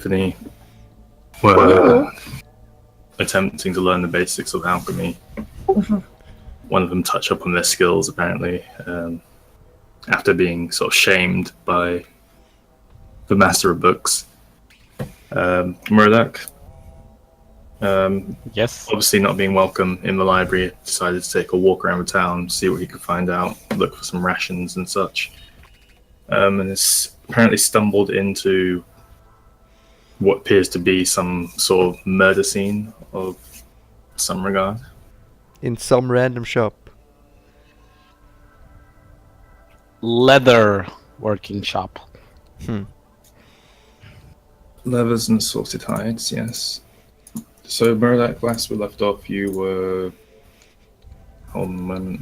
Tiffany were attempting to learn the basics of alchemy. One of them touched up on their skills, apparently, after being sort of shamed by the master of books, Murdoch. Yes. Obviously not being welcome in the library, decided to take a walk around the town, see what he could find out, look for some rations and such. And has apparently stumbled into what appears to be some sort of murder scene of some regard. In some random shop. Leather working shop. Leathers and assorted hides, yes. So, Murdoch, last we left off, you were... Hold on a moment,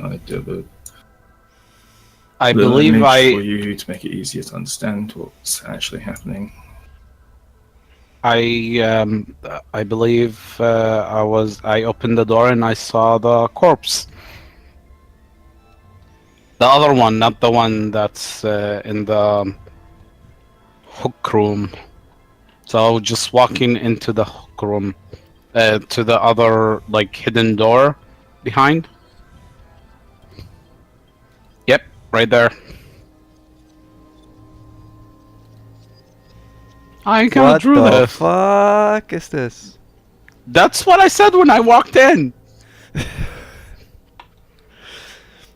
I believe for you to make it easier to understand what's actually happening. I believe I opened the door and I saw the corpse. The other one, not the one that's in the hook room. So just walking into the hook room, to the other like hidden door behind. Yep, right there. I kind of drew What the this. fuck is this? That's what I said when I walked in.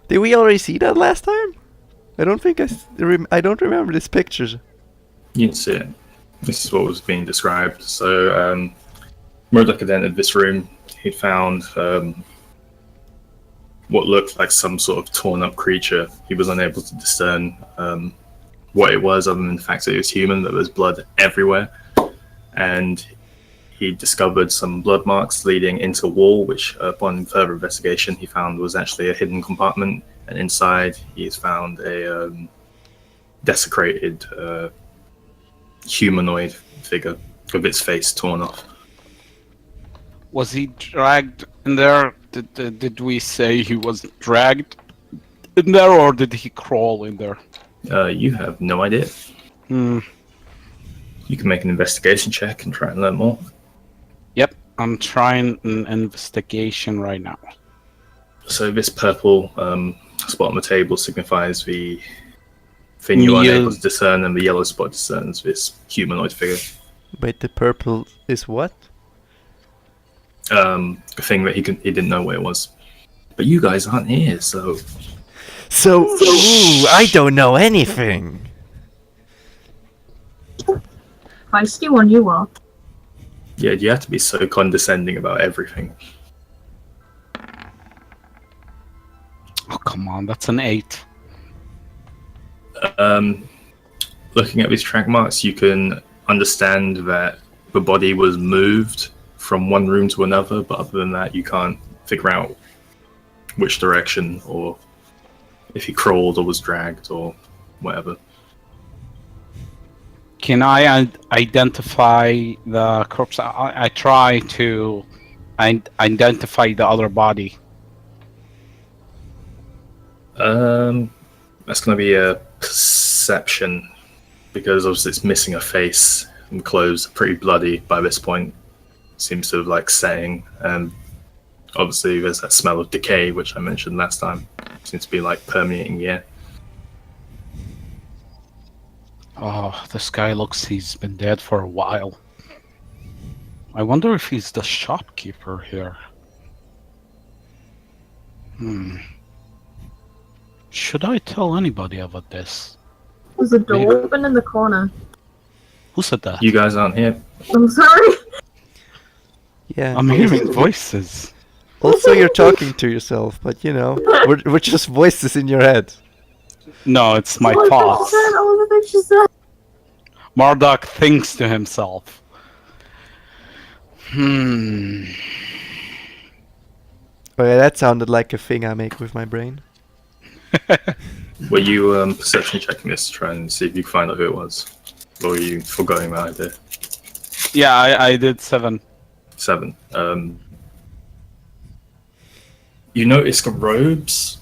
Did we already see that last time? I don't think I don't remember these pictures. You can see it. This is what was being described. So, Murdoch had entered this room. He'd found what looked like some sort of torn-up creature. He was unable to discern what it was, other than the fact that it was human. There was blood everywhere, and he discovered some blood marks leading into a wall, which, upon further investigation, he found was actually a hidden compartment. And inside, he's found a desecrated humanoid figure with its face torn off. Was he dragged in there? Did we say he was dragged in there, or did he crawl in there? You have no idea. You can make an investigation check and try and learn more. Yep, I'm trying an investigation right now. So this purple spot on the table signifies the thing you are unable to discern, and the yellow spot discerns this humanoid figure. Wait, the purple is what? A thing that he didn't know what it was. But you guys aren't here, so... Ooh, I don't know anything. Feisty one you are. Yeah, you have to be so condescending about everything. Oh, come on, that's an 8. Looking at these track marks, you can understand that the body was moved from one room to another, but other than that, you can't figure out which direction, or if he crawled or was dragged or whatever. Can I identify the corpse? I try to identify the other body. That's going to be a perception, because obviously it's missing a face and clothes are pretty bloody by this point. Seems to have like saying, and obviously there's that smell of decay which I mentioned last time. Seems to be like permeating the air. Oh, this guy looks he's been dead for a while. I wonder if he's the shopkeeper here. Should I tell anybody about this? There's a door open in the corner. Who said that? You guys aren't here. I'm sorry. Yeah. I'm hearing voices. Also, you're talking to yourself, but you know, we're just voices in your head. No, it's my What thoughts. the shit? All the things she said. Marduk thinks to himself. Okay, that sounded like a thing I make with my brain. Were you perception checking this to try and see if you could find out who it was? Or were you foregoing that idea? Yeah, I did 7. 7. You notice the robes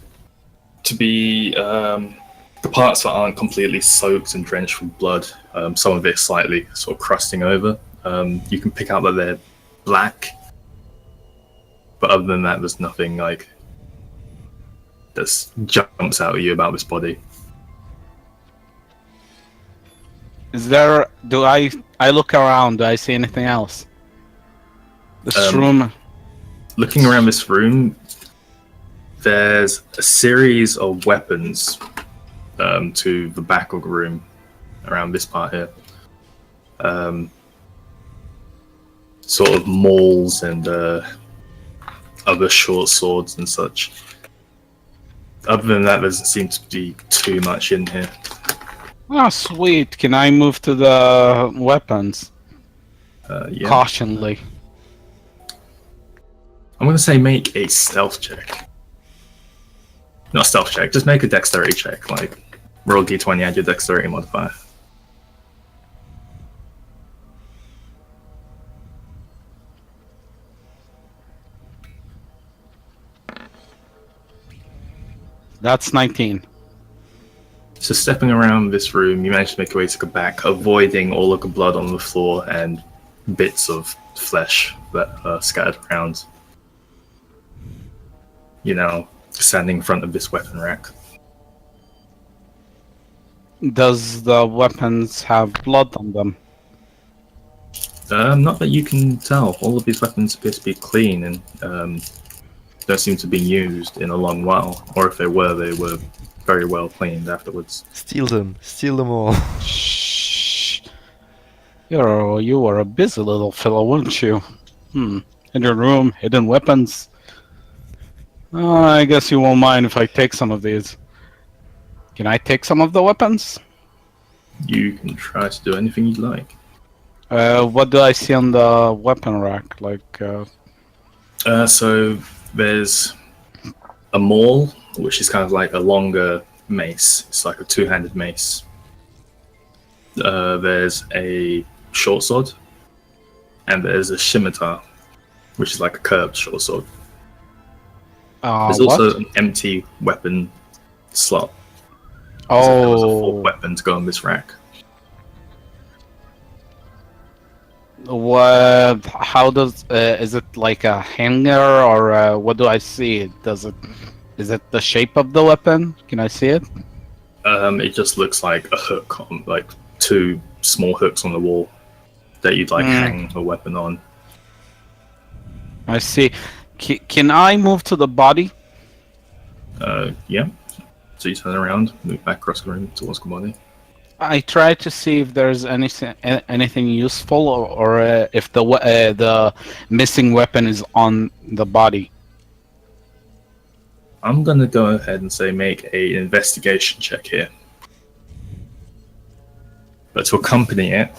to be the parts that aren't completely soaked and drenched with blood, some of it slightly sort of crusting over. You can pick out that they're black, but other than that, there's nothing like that jumps out at you about this body. Is there? Do I look around? Do I see anything else? This room. Looking around this room, there's a series of weapons to the back of the room, around this part here. Sort of mauls and other short swords and such. Other than that, there doesn't seem to be too much in here. Oh, sweet. Can I move to the weapons? Yeah. Cautionly. I'm going to say make a stealth check. Not stealth check, just make a dexterity check. Like, roll d20, add your dexterity modifier. That's 19. So stepping around this room, you manage to make your way to the back, avoiding all of the blood on the floor and bits of flesh that are scattered around. You know, standing in front of this weapon rack. Does the weapons have blood on them? Not that you can tell. All of these weapons appear to be clean and don't seem to be used in a long while. Or if they were very well cleaned afterwards. Steal them all. Shh. You were a busy little fellow, weren't you? In your room, hidden weapons. I guess you won't mind if I take some of these. Can I take some of the weapons? You can try to do anything you'd like. What do I see on the weapon rack? So there's a maul, which is kind of like a longer mace. It's like a two-handed mace. There's a short sword, and there's a scimitar, which is like a curved short sword. There's also an empty weapon slot. There was a full weapon to go on this rack. What? How does? Is it like a hanger, or what do I see? Is it the shape of the weapon? Can I see it? It just looks like a hook, on, like two small hooks on the wall that you'd like hang a weapon on. I see. Can I move to the body? Yeah. So you turn around, move back across the room towards the body. I try to see if there's anything useful, or if the missing weapon is on the body. I'm gonna go ahead and say make an investigation check here. But to accompany it,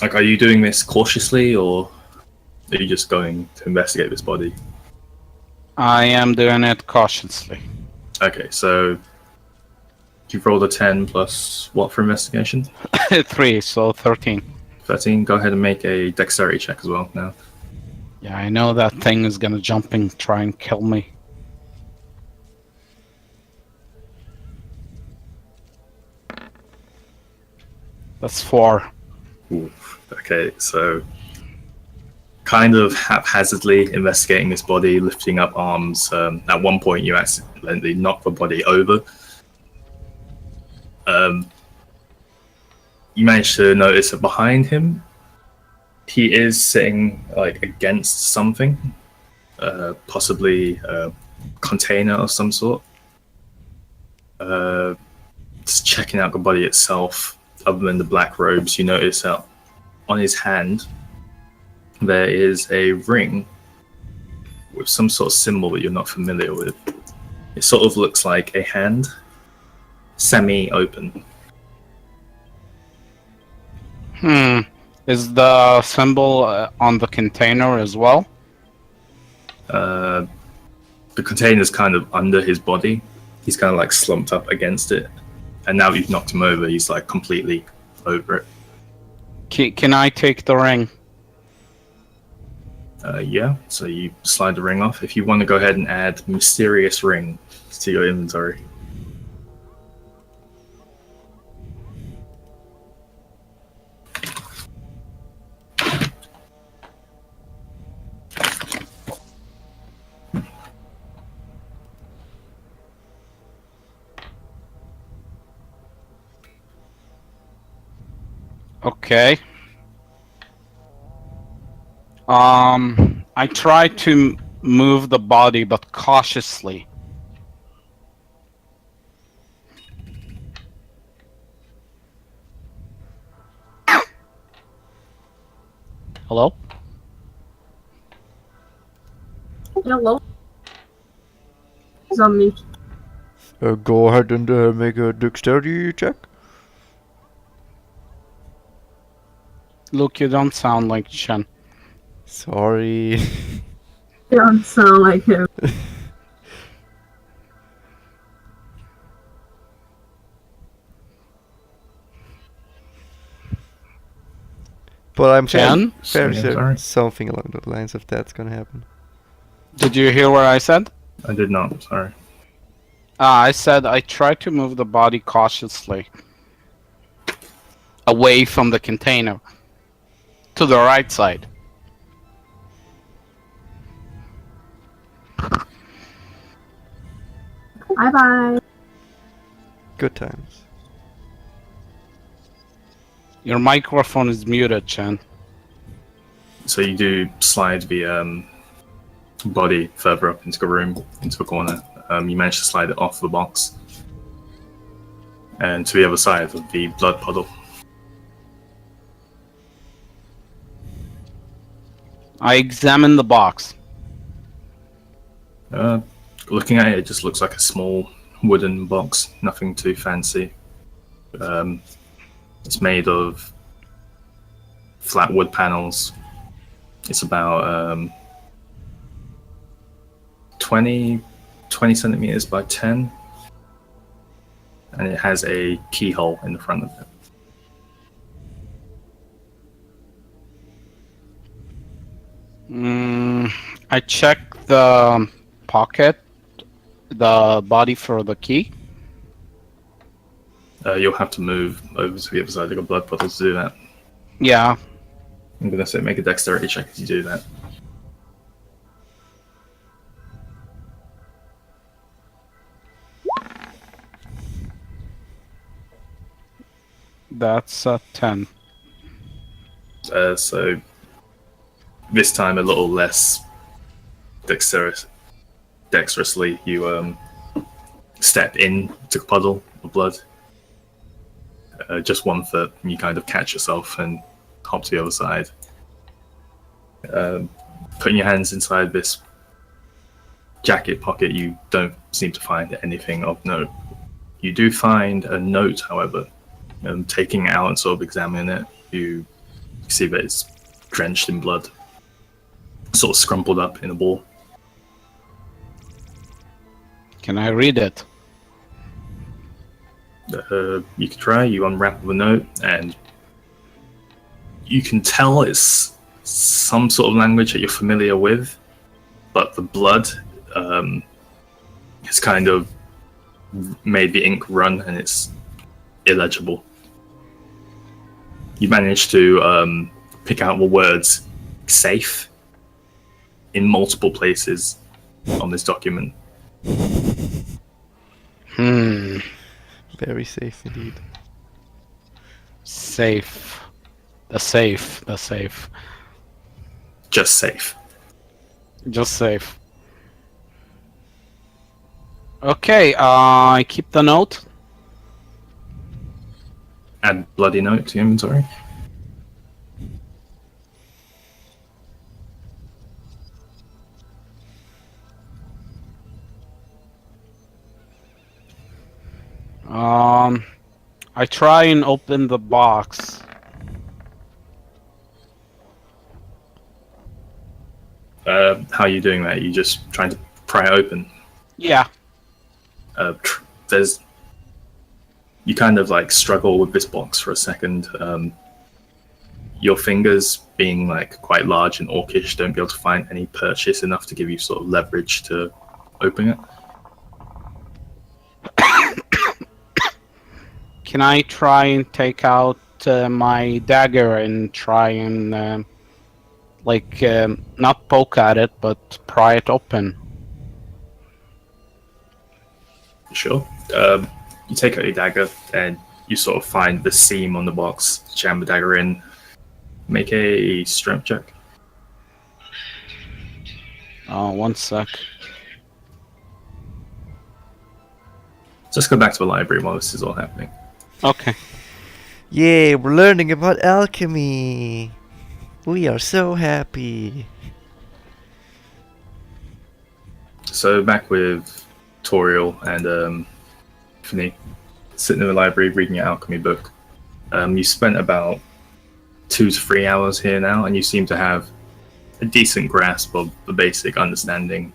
like, are you doing this cautiously, or are you just going to investigate this body? I am doing it cautiously. Okay, so you've rolled a 10 plus what for investigation? 3, so 13. 13. Go ahead and make a dexterity check as well now. Yeah, I know that thing is gonna jump and try and kill me. That's 4. Oof. Okay, so kind of haphazardly investigating this body, lifting up arms. At one point, you accidentally knock the body over. You manage to notice that behind him, he is sitting like against something, possibly a container of some sort. Just checking out the body itself. Other than the black robes, you notice that on his hand there is a ring with some sort of symbol that you're not familiar with. It sort of looks like a hand, semi-open. Is the symbol on the container as well? The container's kind of under his body. He's kind of like slumped up against it. And now you've knocked him over, he's like completely over it. Can I take the ring? Yeah, so you slide the ring off. If you want to go ahead and add mysterious ring to your inventory. Okay. I try to move the body, but cautiously. Hello? Hello. He's on mute. Go ahead and make a dexterity check. Look, you don't sound like Chen. Sorry. You don't sound like him. But I'm Chen? fairly Sorry, certain sorry. something along the lines of that's gonna happen. Did you hear what I said? I did not. Sorry. I said I try to move the body cautiously. Away from the container. To the right side. Bye bye. Good times. Your microphone is muted, Chen. So you do slide the body further up into the room, into the corner. You manage to slide it off the box and to the other side of the blood puddle. I examine the box. Looking at it, it just looks like a small wooden box, nothing too fancy. It's made of flat wood panels. It's about 20 centimeters by 10, and it has a keyhole in the front of it. I check the pocket, the body for the key. You'll have to move over to the other side of the blood puddle to do that. Yeah. I'm gonna say make a dexterity check as you do that. That's a 10. So this time a little less dexterously, you step into the puddle of blood. Just 1 foot, and you kind of catch yourself and hop to the other side. Putting your hands inside this jacket pocket, you don't seem to find anything of note. You do find a note, however. Taking it out and sort of examining it, you see that it's drenched in blood, sort of scrumpled up in a ball. Can I read it? You can try. You unwrap the note, and you can tell it's some sort of language that you're familiar with, but the blood has kind of made the ink run, and it's illegible. You manage to pick out the words "safe" in multiple places on this document. Very safe indeed. Safe. The safe. Just safe. Just safe. Okay, I keep the note. Add bloody note to inventory. I try and open the box. How are you doing that? You just trying to pry it open? Yeah. You kind of like struggle with this box for a second. Your fingers, being like quite large and orcish, don't be able to find any purchase enough to give you sort of leverage to open it. Can I try and take out my dagger and try and not poke at it, but pry it open? Sure. You take out your dagger and you sort of find the seam on the box, jam the dagger in. Make a strength check. Oh, 1 sec. Just go back to the library while this is all happening. Okay. Yay, we're learning about alchemy. We are so happy. So back with Toriel and Tiffany, sitting in the library reading your alchemy book. You spent about 2 to 3 hours here now, and you seem to have a decent grasp of the basic understanding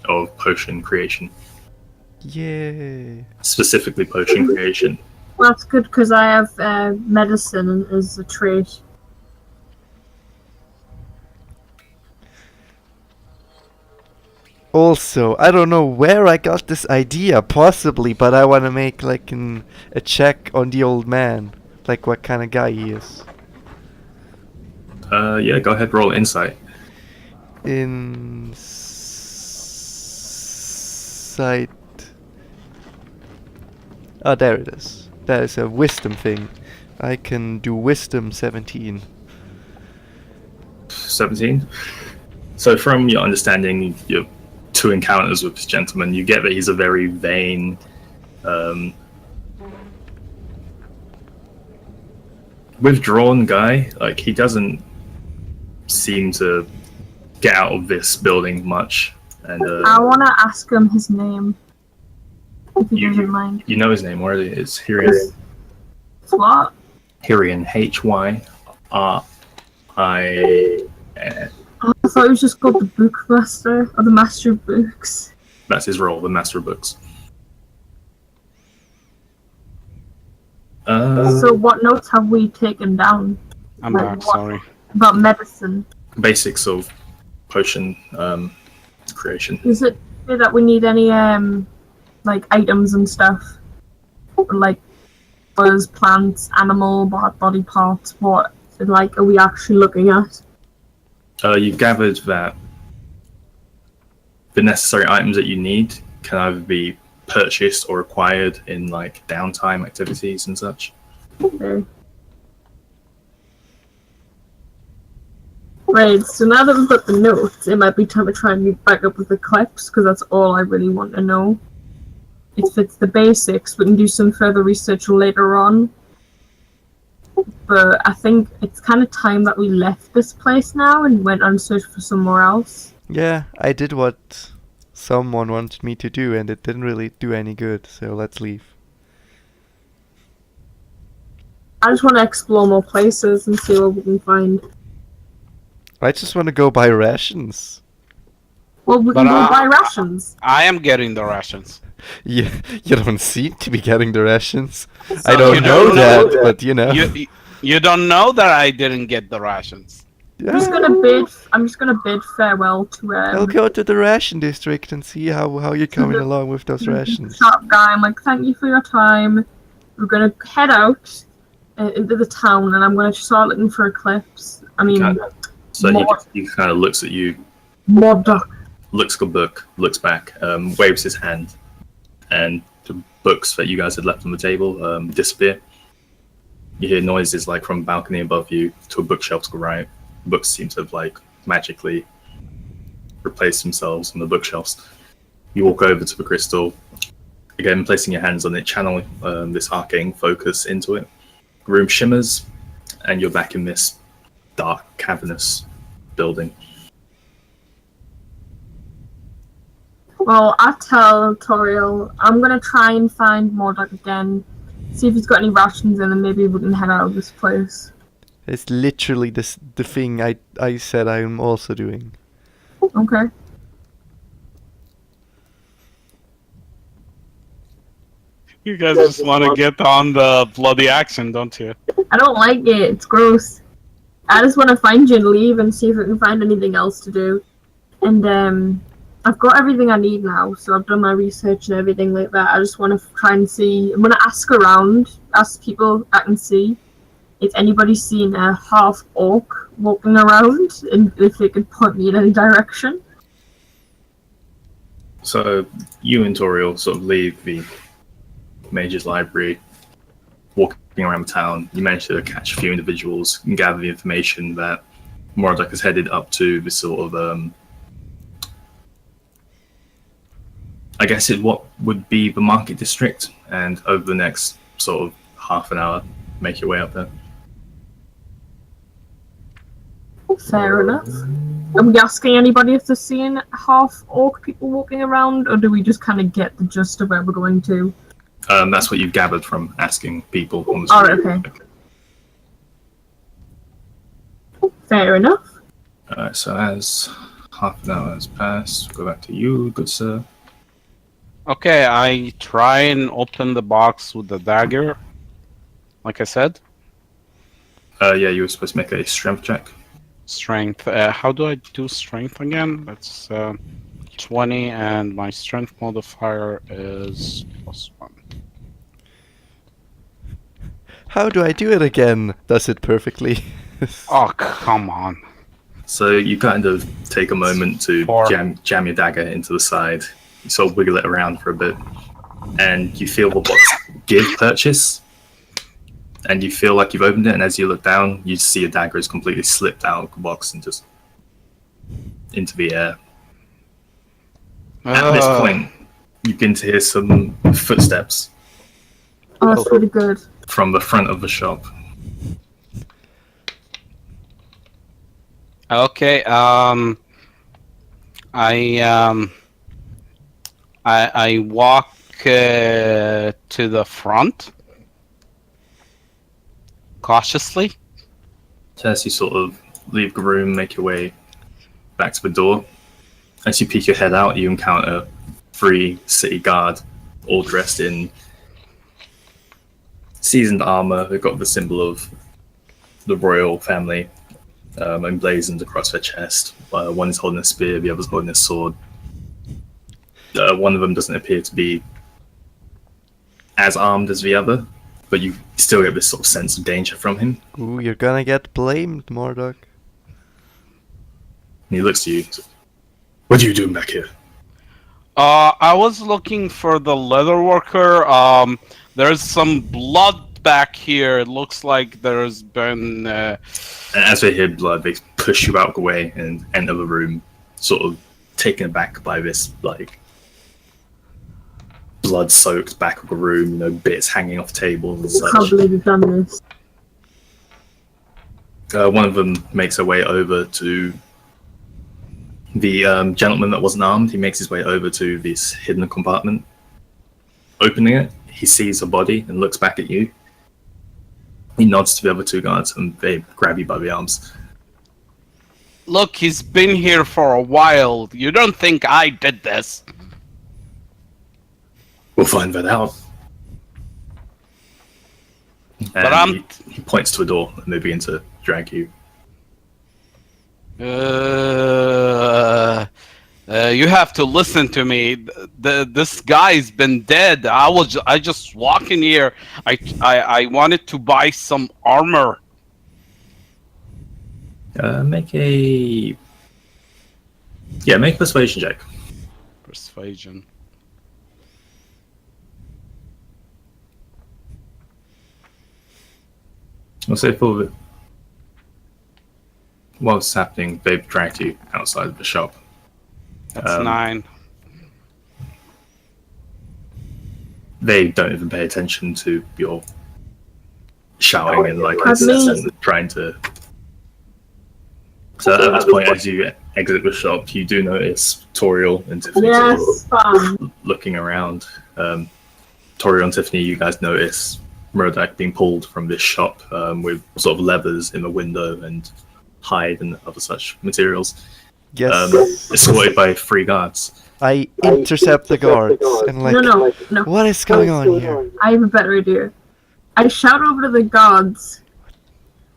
of potion creation. Yay. Specifically potion creation. Well, that's good because I have medicine as a trait. Also, I don't know where I got this idea, possibly, but I want to make like a check on the old man, like what kind of guy he is. Yeah, go ahead, roll insight. Insight. Oh, there it is. That is a wisdom thing. I can do wisdom 17. 17. So from your understanding, your 2 encounters with this gentleman, you get that he's a very vain, withdrawn guy. Like, he doesn't seem to get out of this building much. And I want to ask him his name, if he You- doesn't mind. you know his name already. It's Hyrian. What? Hyrian, Hyrian. Oh, I thought it was just called the Bookmaster, or the Master of Books. That's his role, the Master of Books. So what notes have we taken down I'm Like back, what? sorry. about medicine? Basics of potion creation. Is it clear that we need any like items and stuff? Like flowers, plants, animal, body parts, what like are we actually looking at? You've gathered that the necessary items that you need can either be purchased or acquired in like downtime activities and such. Okay. Right, so now that we've got the notes, it might be time to try and meet back up with the clips, because that's all I really want to know. If it's the basics, we can do some further research later on. But I think it's kind of time that we left this place now and went on search for somewhere else. Yeah, I did what someone wanted me to do and it didn't really do any good, so let's leave. I just want to explore more places and see what we can find. I just want to go buy rations. Well, we But, can go buy rations. I am getting the rations. You don't seem to be getting the rations. I So- don't You know don't that, know but you know. You don't know that I didn't get the rations. Yeah. I'm just gonna bid farewell to I'll go to the ration district and see how you're coming along with those the rations. shop guy. I'm like, thank you for your time. We're gonna head out into the town, and I'm gonna start looking for eclipse. I mean, Okay. So he kind of looks at you, Modoc. looks at the book, looks back, waves his hand, and the books that you guys had left on the table disappear. You hear noises like from a balcony above you to a bookshelf to the right. Books seem to have like magically replaced themselves on the bookshelves. You walk over to the crystal, again placing your hands on it, channel this arcane focus into it. The room shimmers, and you're back in this dark, cavernous building. Well, I tell Toriel I'm gonna try and find Modoc again, see if he's got any rations in, and maybe we can head out of this place. It's literally the thing I said I'm also doing. Okay. You guys just want to get on the bloody action, don't you? I don't like it. It's gross. I just want to find you and leave and see if we can find anything else to do. And I've got everything I need now, so I've done my research and everything like that. I just want to try and see. I'm gonna ask around, ask people I can see if anybody's seen a half orc walking around, and if they could point me in any direction. So you and Toriel sort of leave the Mage's Library, walking around town, you manage to catch a few individuals and gather the information that Moradok has headed up to this sort of, I guess what would be the market district, and over the next sort of half an hour, make your way up there. Fair enough. Are we asking anybody if they're seeing half-orc people walking around, or do we just kind of get the gist of where we're going to? That's what you've gathered from asking people on the street. Okay. Fair enough. Alright, so as half an hour has passed, go back to you, good sir. Okay, I try and open the box with the dagger, like I said. Yeah, you were supposed to make a strength check. Strength. How do I do strength again? That's 20, and my strength modifier is +1. How do I do it again? Does it perfectly. Oh, come on. So you kind of take a moment to 4. jam your dagger into the side. You sort of wiggle it around for a bit, and you feel the box give purchase. And you feel like you've opened it, and as you look down, you see your dagger has completely slipped out of the box and just into the air. At this point, you begin to hear some footsteps Oh, that's really good. from the front of the shop. Okay, I walk to the front cautiously. So as you sort of leave the room, make your way back to the door, as you peek your head out, you encounter 3 city guard, all dressed in seasoned armor. They've got the symbol of the royal family emblazoned across their chest. One is holding a spear, the other's holding a sword. One of them doesn't appear to be as armed as the other, but you still get this sort of sense of danger from him. Ooh, you're gonna get blamed, Mordok. And he looks to you. What are you doing back here? I was looking for the leather worker. There's some blood back here. It looks like there's been. And as they hear blood, they push you out of the way and enter the room, sort of taken aback by this, like, blood-soaked back of the room, you know, bits hanging off tables and I can't such. believe you've done this. One of them makes their way over to the gentleman that wasn't armed. He makes his way over to this hidden compartment. Opening it, he sees a body and looks back at you. He nods to the other 2 guards and they grab you by the arms. Look, he's been here for a while. You don't think I did this? We'll find that out. But And he points to a door and they begin to drag you. You have to listen to me. This guy's been dead. I just walk in here. I wanted to buy some armor. Make a persuasion check. Persuasion. I'll say for what's happening, they've dragged you outside of the shop. That's 9. They don't even pay attention to your shouting and like trying to. So at this point, as you exit the shop, you do notice Toriel and Tiffany looking around. Toriel and Tiffany, you guys notice Murdoch being pulled from this shop with sort of levers in the window and hide and other such materials. Yes. Escorted by 3 guards. I intercept the guards and like, No. what is going on here? I have a better idea. I shout over to the guards.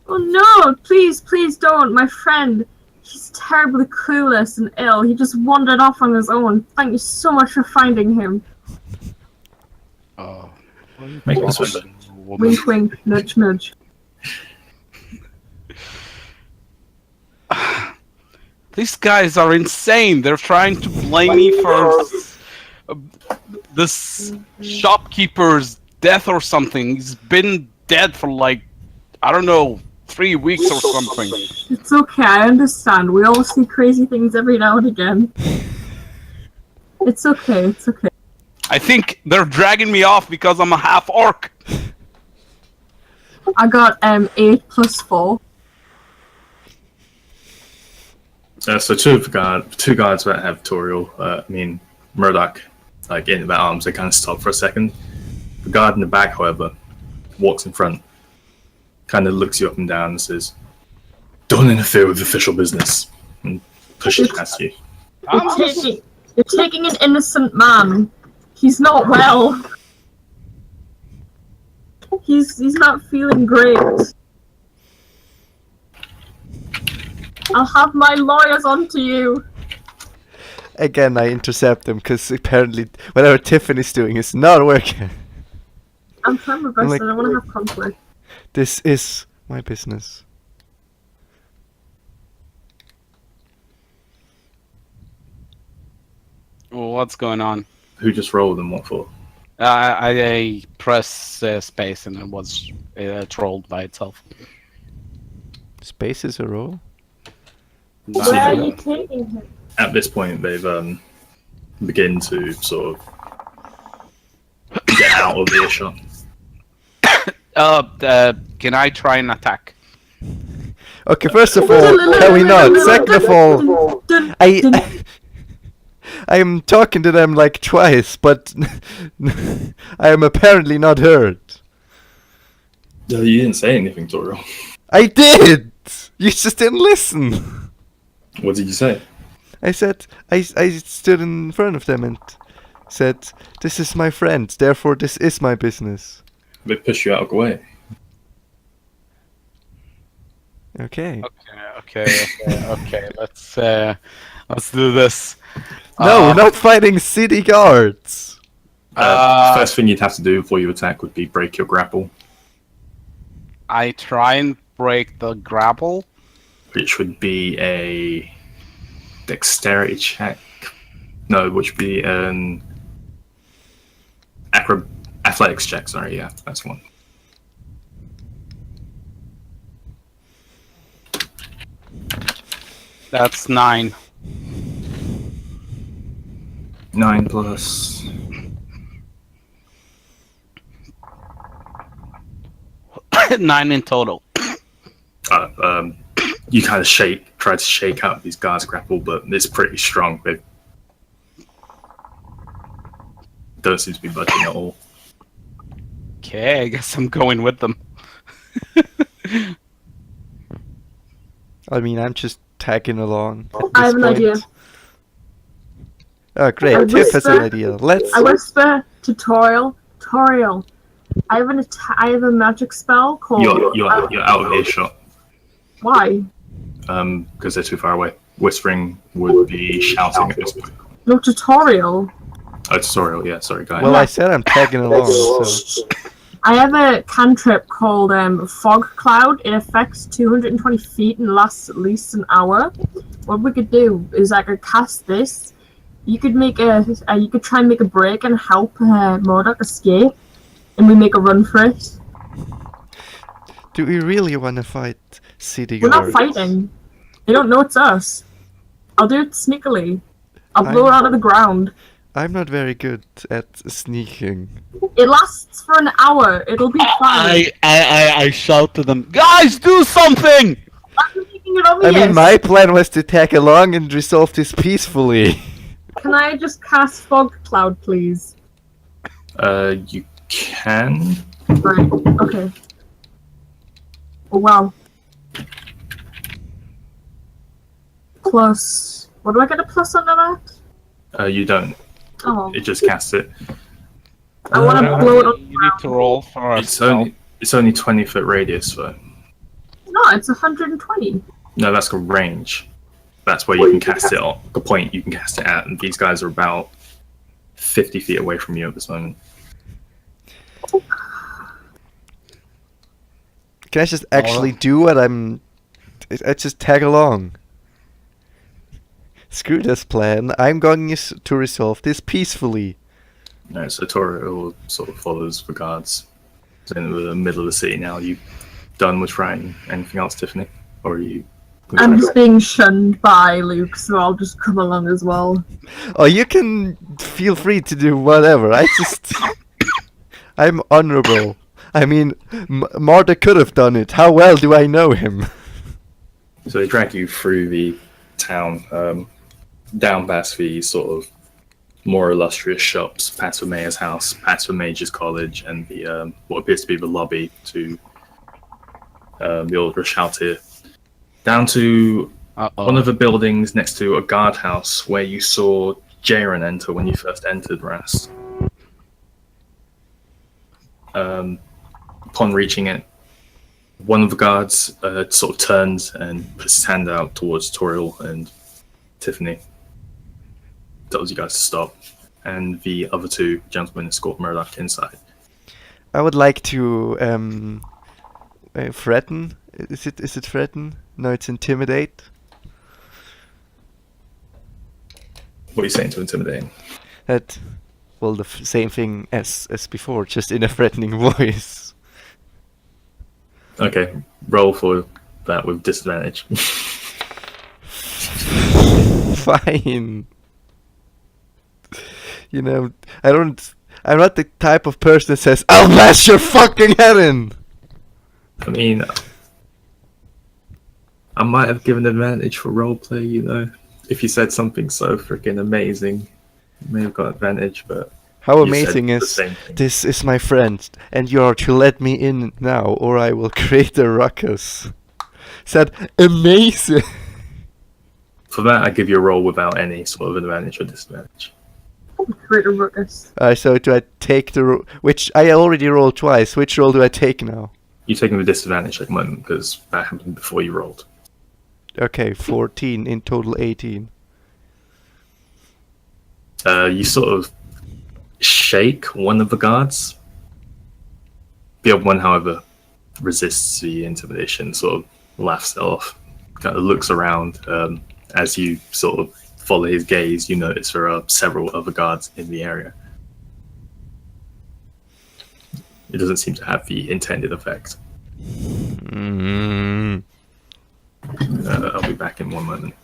Oh no, please don't, my friend. He's terribly clueless and ill. He just wandered off on his own. Thank you so much for finding him. Make a persuasion. Wink wink, nudge nudge. These guys are insane. They're trying to blame me for this shopkeeper's death or something. He's been dead for like, I don't know, 3 weeks or something. It's okay, I understand. We all see crazy things every now and again. It's okay, it's okay. I think they're dragging me off because I'm a half orc. I got 8 plus 4. So two guards that have Toriel, Murdoch, like in their arms, they kind of stop for a second. The guard in the back, however, walks in front, kind of looks you up and down and says, "Don't interfere with official business," and pushes past you. You're taking an innocent man. He's not well. He's not feeling great. I'll have my lawyers onto you. Again, I intercept them because apparently whatever Tiffany's doing is not working. I'm trying my best. Like- I don't want to have conflict. This is my business. What's going on? Who just rolled and what for? I press space and it was trolled by itself. Space is a roll. Where are you taking him? At this point, they've begin to sort of get out of earshot. Can I try and attack? Okay, first of all, can we not? Second of all, I am talking to them like twice, but I am apparently not heard. No, you didn't say anything, Toriel. I did! You just didn't listen. What did you say? I said, I stood in front of them and said, "This is my friend, therefore this is my business." They push you out of the way. Okay. Okay. Let's do this. No, we're not fighting city guards. First thing you'd have to do before you attack would be break your grapple, I try and break the grapple. which would be a dexterity check. No, which would be an athletics check. Sorry, yeah, that's one. That's 9. 9 plus. Nine in total. You kind of try to shake out these guards' grapple, but it's pretty strong. They don't seem to be budging at all. Okay, I guess I'm going with them. I mean, I'm just tagging along. At I have this an point. idea. Oh, great. I Tiff has an whisper- idea. Let's. I whisper to Toriel, I have a magic spell called. You're out of earshot. Why? Because they're too far away. Whispering would be shouting at this point. No tutorial. Oh, Toriel, yeah, sorry, guys. Well, I said I'm tagging along, so. I have a cantrip called Fog Cloud. It affects 220 feet and lasts at least an hour. What we could do is I could cast this. You could you could try and make a break and help Murdoch escape, and we make a run for it. Do we really want to fight city We're guards? not fighting. They don't know it's us. I'll do it sneakily. I'll blow it out of the ground. I'm not very good at sneaking. It lasts for an hour. It'll be fine. I shout to them, guys, do something! I'm making it I obvious. mean, my plan was to tag along and resolve this peacefully. Can I just cast Fog Cloud, please? You can. Right. Okay. Oh wow. Plus, what do I get a plus under that? You don't. Oh, It just casts it. I want to blow it up. You need to roll for us. It's only 20-foot radius, though. No, it's 120. No, that's the range. That's where you can cast it on. The point you can cast it at, and these guys are about 50 feet away from you at this moment. Can I just actually do what I just tag along. Screw this plan. I'm going to resolve this peacefully. Alright, so Toriel sort of follows the guards. It's in the middle of the city now. Are you done with writing anything else, Tiffany? Or are you... I'm just being shunned by Luke, so I'll just come along as well. Oh, you can feel free to do whatever. I'm honorable. I mean, Marta could have done it. How well do I know him? So they drag you through the town, down past the sort of more illustrious shops, past the mayor's house, past the major's college, and the what appears to be the lobby to the old Rashaltir, down to one of the buildings next to a guardhouse where you saw Jaren enter when you first entered Rast. Upon reaching it, one of the guards sort of turns and puts his hand out towards Toriel and Tiffany. Tells you guys to stop. And the other two gentlemen escort Murdoch inside. I would like to threaten. Is it threaten? No, it's intimidate. What are you saying to intimidate? That, well, the same thing as before, just in a threatening voice. Okay, roll for that with disadvantage. Fine. You know, I'm not the type of person that says, "I'll bash your fucking head in!" I mean, I might have given advantage for roleplay, you know. If you said something so freaking amazing, you may have got advantage, but... How you amazing said the is, same thing. "This is my friend, and you are to let me in now, or I will create a ruckus." Said, amazing! For that, I give you a roll without any sort of advantage or disadvantage. Create a ruckus. So do I take the which I already rolled twice? Which roll do I take now? You're taking the disadvantage at the moment because that happened before you rolled. Okay, 14 in total, 18. You sort of shake one of the guards. The other one, however, resists the intimidation, sort of laughs it off, kind of looks around. As you sort of follow his gaze, you notice there are several other guards in the area. It doesn't seem to have the intended effect. Mm. I'll be back in one moment.